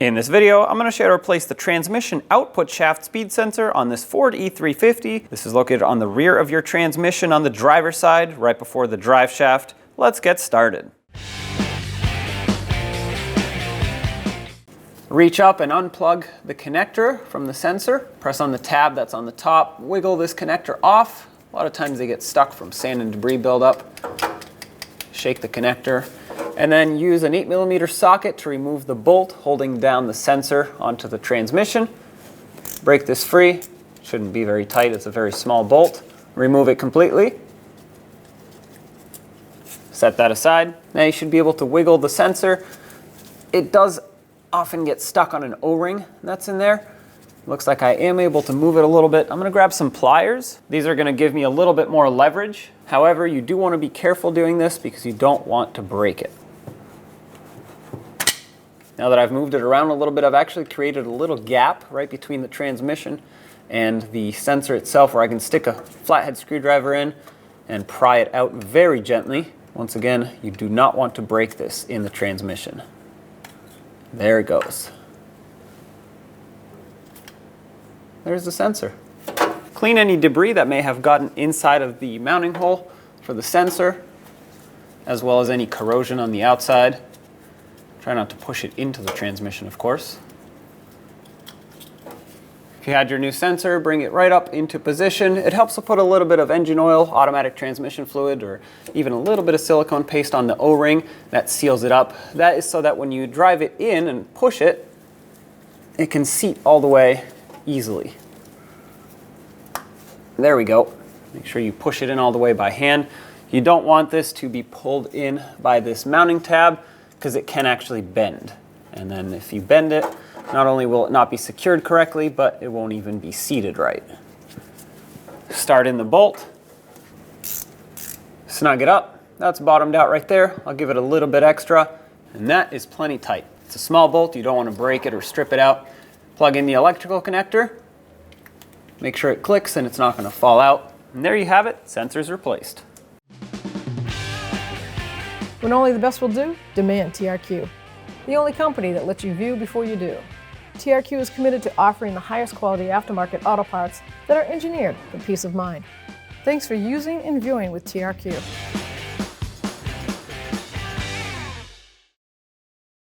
In this video, I'm going to show you how to replace the transmission output shaft speed sensor on this Ford E-350. This is located on the rear of your transmission on the driver's side, right before the drive shaft. Let's get started. Reach up and unplug the connector from the sensor. Press on the tab that's on the top. Wiggle this connector off. A lot of times they get stuck from sand and debris buildup. Shake the connector. And then use an 8mm socket to remove the bolt holding down the sensor onto the transmission. Break this free. Shouldn't be very tight, it's a very small bolt. Remove it completely. Set that aside. Now you should be able to wiggle the sensor. It does often get stuck on an O-ring that's in there. Looks like I am able to move it a little bit. I'm gonna grab some pliers. These are gonna give me a little bit more leverage. However, you do wanna be careful doing this because you don't want to break it. Now that I've moved it around a little bit, I've actually created a little gap right between the transmission and the sensor itself where I can stick a flathead screwdriver in and pry it out very gently. Once again, you do not want to break this in the transmission. There it goes. There's the sensor. Clean any debris that may have gotten inside of the mounting hole for the sensor, as well as any corrosion on the outside. Try not to push it into the transmission, of course. If you had your new sensor, bring it right up into position. It helps to put a little bit of engine oil, automatic transmission fluid, or even a little bit of silicone paste on the O-ring. That seals it up. That is so that when you drive it in and push it, it can seat all the way easily. There we go. Make sure you push it in all the way by hand. You don't want this to be pulled in by this mounting tab because it can actually bend. And then if you bend it, not only will it not be secured correctly, but it won't even be seated right. Start in the bolt. Snug it up. That's bottomed out right there. I'll give it a little bit extra, and that is plenty tight. It's a small bolt. You don't want to break it or strip it out. Plug in the electrical connector. Make sure it clicks and it's not going to fall out. And there you have it. Sensor's replaced. When only the best will do, demand TRQ. The only company that lets you view before you do. TRQ is committed to offering the highest quality aftermarket auto parts that are engineered for peace of mind. Thanks for using and viewing with TRQ.